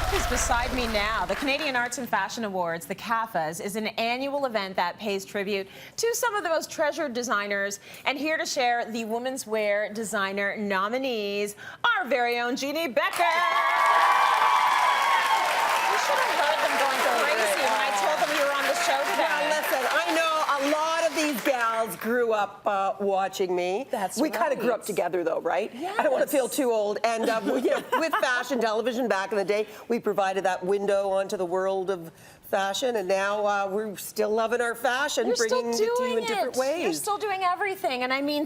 Talk is beside me now. The Canadian Arts and Fashion Awards, the CAFAs, is an annual event that pays tribute to some of the most treasured designers. And here to share the women's wear designer nominees, our very own Jeanne Beker. You should have heard them going crazy when I told them you were on the show today. Now, listen, I know a lot of these gals grew up watching me. That's we right. kind of grew up together, though, right? Yes. I don't want to feel too old. And with fashion television back in the day, we provided that window onto the world of fashion, and now we're still loving our fashion, bringing it to you in different ways. You're still doing everything, and I mean,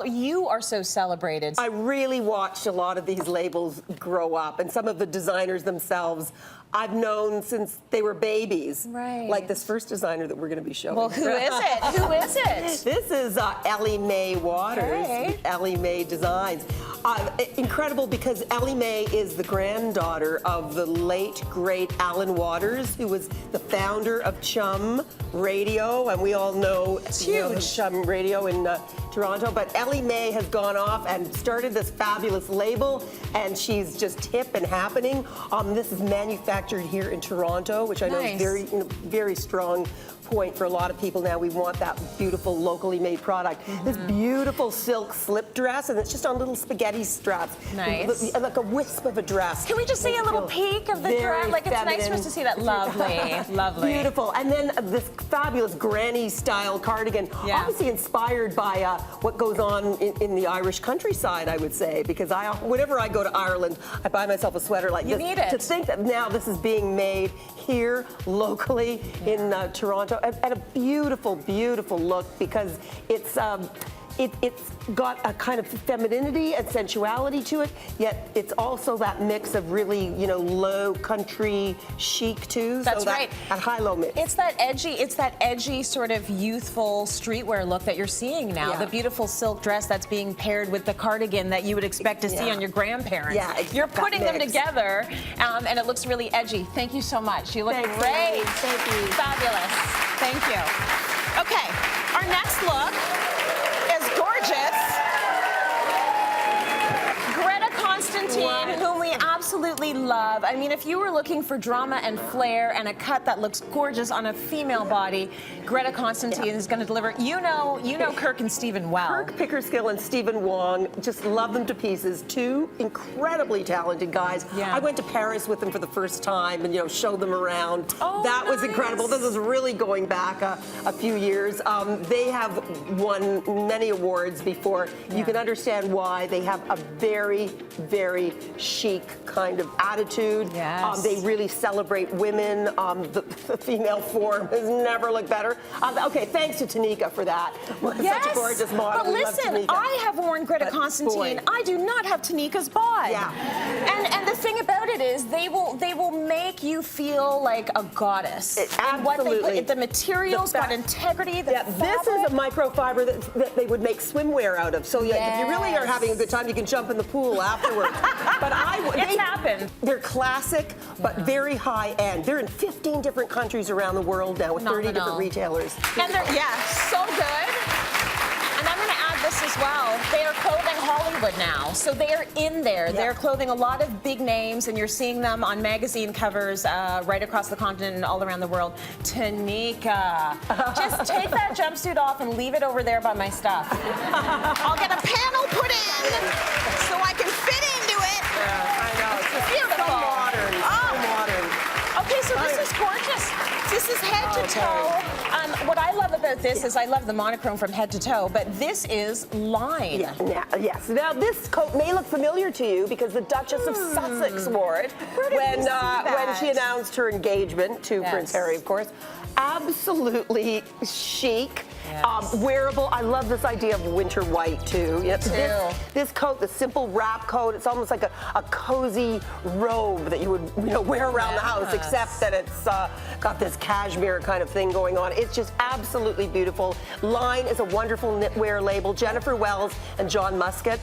you are so celebrated. I really watched a lot of these labels grow up, and some of the designers themselves I've known since they were babies. Right. Like this first designer that we're going to be showing. Well, who is it? Who is it? This is Ellie Mae Water. Okay. Ellie Mae Designs. Incredible, because Ellie Mae is the granddaughter of the late, great Alan Waters, who was the founder of Chum Radio, and we all know, Chum Radio in Toronto. But Ellie Mae has gone off and started this fabulous label, and she's just hip and happening. This is manufactured here in Toronto, which I know is very strong point for a lot of people now. We want that beautiful locally made product. This beautiful silk slip dress, and it's just on little spaghetti straps. Nice. Like a wisp of a dress. Can we just see a little peek of the dress? Like, it's nice for us to see that. Lovely, lovely. Beautiful. And then this fabulous granny style cardigan, obviously inspired by what goes on in the Irish countryside, I would say, because whenever I go to Ireland, I buy myself a sweater like this. You need it. To think that now this is being made here locally in Toronto, and a beautiful, beautiful look, because it's got a kind of femininity and sensuality to it, yet it's also that mix of really, low country chic too. That's right. That high-low mix. It's that edgy sort of youthful streetwear look that you're seeing now. The beautiful silk dress that's being paired with the cardigan that you would expect to see on your grandparents. Yeah, you're putting them together, and it looks really edgy. Thank you so much. You look great. Thank you. Fabulous. Thank you. Okay, our next look is gorgeous. Greta Constantine, whom we absolutely love. I mean, if you were looking for drama and flair and a cut that looks gorgeous on a female body, Greta Constantine is going to deliver. You know Kirk and Stephen well. Kirk Pickerskill and Stephen Wong, just love them to pieces. Two incredibly talented guys. Yeah. I went to Paris with them for the first time and showed them around. Oh, that was incredible. This is really going back a few years. They have won many awards before. You can understand why. They have a very, very chic kind of attitude. Yes. They really celebrate women. The female form has never looked better. Okay, thanks to Tanika for that. Yes, such a gorgeous model. but listen, I have worn Greta Constantine. I do not have Tanika's bod. Yeah. And the thing about it is, they will make you feel like a goddess. Absolutely. What they put, the materials got integrity. This is a microfiber that they would make swimwear out of. So if you really are having a good time, you can jump in the pool afterwards. But it's happened. They're classic, but very high end. They're in 15 different countries around the world now with 30 different retailers. And they're so good. And I'm going to add this as well. They are clothing Hollywood now, so they are in there. They're clothing a lot of big names, and you're seeing them on magazine covers right across the continent and all around the world. Tanika, just take that jumpsuit off and leave it over there by my stuff. I'll get a panel put in so I can fit into it. Yeah, I know. It's just beautiful. So modern. So modern. Okay, so this is gorgeous. This is head to toe. What I love about this is I love the monochrome from head to toe, but this is line. Yes. Now, this coat may look familiar to you because the Duchess of Sussex wore it when she announced her engagement to Prince Harry, of course. Absolutely chic. Wearable. I love this idea of winter white too. This coat, the simple wrap coat, it's almost like a cozy robe that you would wear around the house, except that it's got this cashmere kind of thing going on. It's just absolutely beautiful. Line is a wonderful knitwear label. Jennifer Wells and John Muscat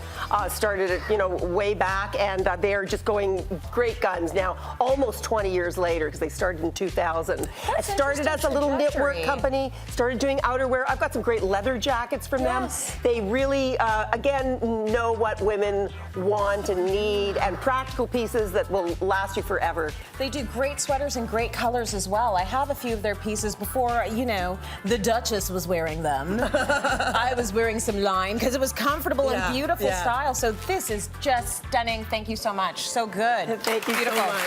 started it, way back, and they're just going great guns now, almost 20 years later, because they started in 2000. It started as a little knitwork company, started doing outerwear. I've got some great leather jackets from Yes. them. They really, again, know what women want and need, and practical pieces that will last you forever. They do great sweaters in great colors as well. I have a few of their pieces before, you know, the Duchess was wearing them. I was wearing some line because it was comfortable and beautiful style. So this is just stunning. Thank you so much. So good. Thank you Beautiful. so much.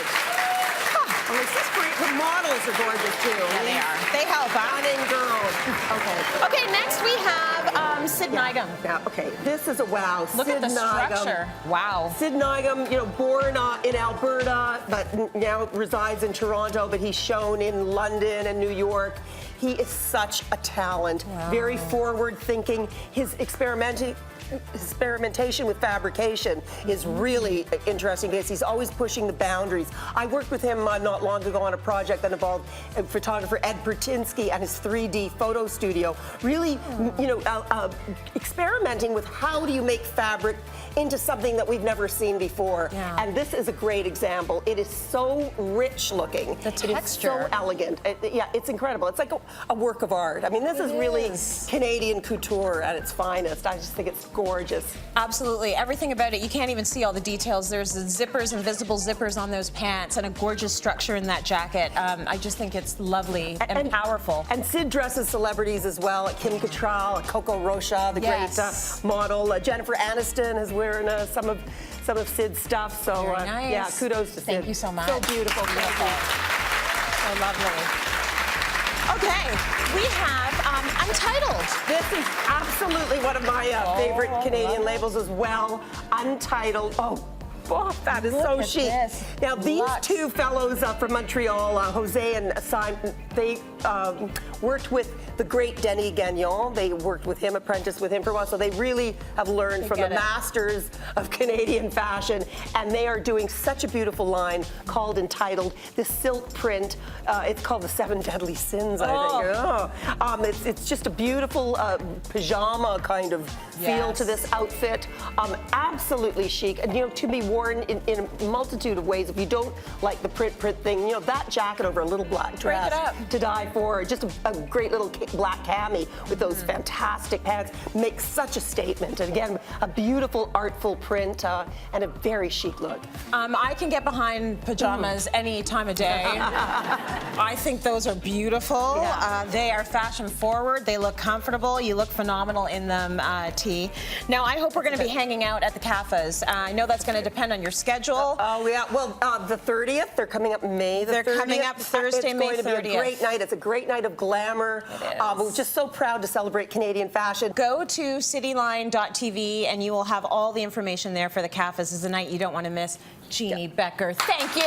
Oh, this is great. The models are gorgeous too. Yeah, they are. They help, huh? Stunning girls. Okay. Okay, next we have Syd Nagham. Yeah, okay. This is a wow. Look Syd at the Nagham. structure. Wow. Syd Nagham, you know, born in Alberta, but now resides in Toronto, but he's shown in London and New York. He is such a talent, very forward-thinking. His experimentation with fabrication is really interesting because he's always pushing the boundaries. I worked with him not long ago on a project that involved photographer Ed Pertinsky and his 3D photo studio, really, you know, experimenting with how do you make fabric into something that we've never seen before. Yeah. And this is a great example. It is so rich looking. The texture. It is so elegant. Yeah, it's incredible. It's like a work of art. I mean, this is really Canadian couture at its finest. I just think it's gorgeous. Absolutely. Everything about it, you can't even see all the details. There's the zippers, invisible zippers on those pants, and a gorgeous structure in that jacket. I just think it's lovely and powerful. And Syd dresses celebrities as well. Kim Cattrall, Coco Rocha, the great model. Jennifer Aniston is wearing some of Syd's stuff. So Very nice. yeah, kudos to Syd. Thank you so much. So beautiful. So lovely. Okay, we have Untitled. This is absolutely one of my favorite Canadian labels as well. Untitled. Oh, that is so chic. This. Now, these two fellows from Montreal, Jose and Simon, they worked with the great Denis Gagnon. They worked with him, apprenticed with him for a while, so they really have learned from the masters of Canadian fashion, and they are doing such a beautiful line called Entitled. This silk print, it's called the 7 Deadly Sins, I think. It's just a beautiful pajama kind of feel to this outfit. Absolutely chic, and you know, to be worn in a multitude of ways. If you don't like the print thing, you know, that jacket over a little black dress to die for, just a great little black cami with those fantastic pants makes such a statement. And again, a beautiful, artful print and a very chic look. I can get behind pajamas any time of day. I think those are beautiful. They are fashion forward. They look comfortable. You look phenomenal in them, T. Now, I hope we're going to be hanging out at the cafes. I know that's going to depend on your schedule. Oh, yeah. Well, the 30th, they're coming up May the 30th. They're coming up Thursday, May 30th. It's going to be a great night. It's a great night of glamour. We're just so proud to celebrate Canadian fashion. Go to cityline.tv and you will have all the information there for the cafes. It's a night you don't want to miss. Jeanne Beker, thank you.